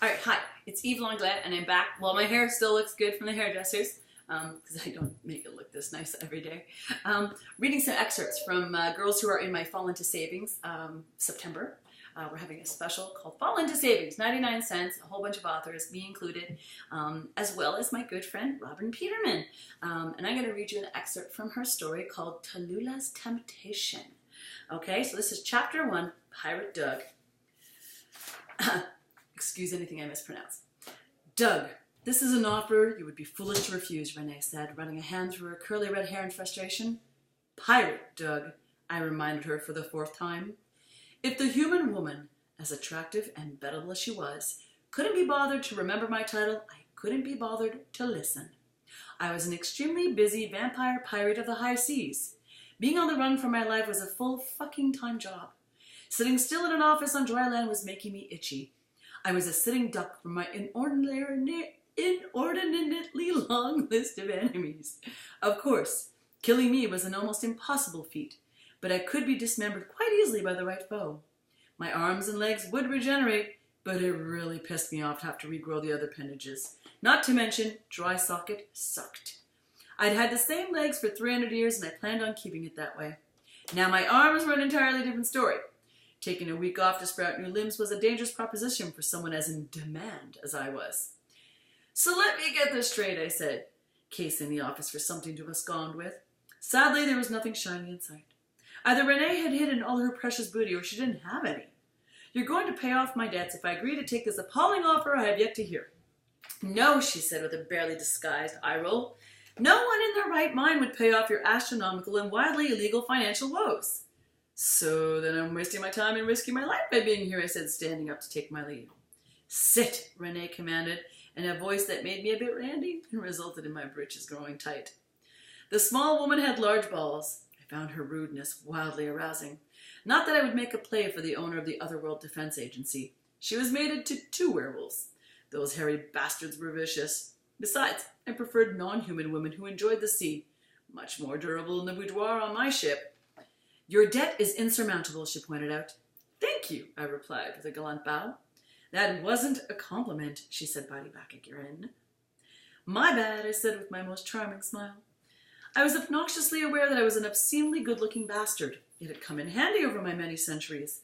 Alright, hi, it's Eve Langlais and I'm back. Well, my hair still looks good from the hairdressers because I don't make it look this nice every day. Reading some excerpts from girls who are in my Fall Into Savings September. We're having a special called Fall Into Savings, 99 cents, a whole bunch of authors, me included, as well as my good friend Robyn Peterman. And I'm going to read you an excerpt from her story called Tallulah's Temptation. Okay, so this is chapter 1, Pirate Doug. Excuse anything I mispronounce. Doug, this is an offer you would be foolish to refuse, Renee said, running a hand through her curly red hair in frustration. Pirate, Doug, I reminded her for the 4th time. If the human woman, as attractive and bettable as she was, couldn't be bothered to remember my title, I couldn't be bothered to listen. I was an extremely busy vampire pirate of the high seas. Being on the run for my life was a full fucking time job. Sitting still in an office on dry land was making me itchy. I was a sitting duck for my inordinately long list of enemies. Of course, killing me was an almost impossible feat, but I could be dismembered quite easily by the right foe. My arms and legs would regenerate, but it really pissed me off to have to regrow the other appendages. Not to mention, dry socket sucked. I'd had the same legs for 300 years and I planned on keeping it that way. Now my arms were an entirely different story. Taking a week off to sprout new limbs was a dangerous proposition for someone as in demand as I was. So let me get this straight, I said, casing the office for something to abscond with. Sadly, there was nothing shiny in sight. Either Renee had hidden all her precious booty or she didn't have any. You're going to pay off my debts if I agree to take this appalling offer I have yet to hear. No, she said with a barely disguised eye roll. No one in their right mind would pay off your astronomical and wildly illegal financial woes. So then I'm wasting my time and risking my life by being here, I said, standing up to take my leave. Sit, Renee commanded, in a voice that made me a bit randy and resulted in my breeches growing tight. The small woman had large balls. I found her rudeness wildly arousing. Not that I would make a play for the owner of the Otherworld Defense Agency. She was mated to 2 werewolves. Those hairy bastards were vicious. Besides, I preferred non-human women who enjoyed the sea. Much more durable than the boudoir on my ship. Your debt is insurmountable, she pointed out. Thank you, I replied with a gallant bow. That wasn't a compliment, she said, biting back a grin. My bad, I said with my most charming smile. I was obnoxiously aware that I was an obscenely good-looking bastard. It had come in handy over my many centuries.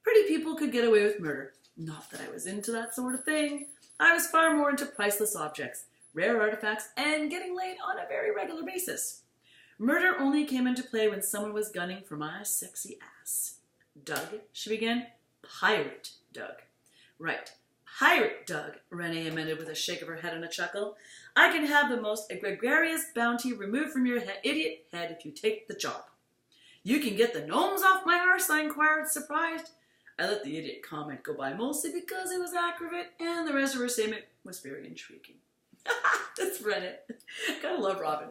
Pretty people could get away with murder. Not that I was into that sort of thing. I was far more into priceless objects, rare artifacts, and getting laid on a very regular basis. Murder only came into play when someone was gunning for my sexy ass. Doug, she began. Pirate Doug. Right. Pirate Doug, Renee amended with a shake of her head and a chuckle. I can have the most egregious bounty removed from your idiot head if you take the job. You can get the gnomes off my arse, I inquired, surprised. I let the idiot comment go by mostly because it was accurate and the rest of her statement was very intriguing. That's Renee. Gotta love Robyn.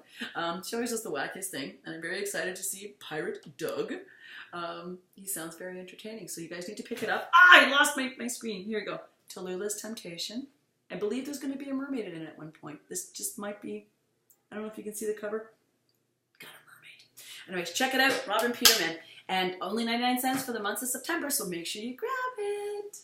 She always does the wackiest thing, and I'm very excited to see Pirate Doug. He sounds very entertaining, so you guys need to pick it up. Ah, I lost my screen. Here we go. Tallulah's Temptation. I believe there's going to be a mermaid in it at one point. This just might be, I don't know if you can see the cover. Got a mermaid. Anyways, check it out. Robyn Peterman. And only 99 cents for the month of September, so make sure you grab it.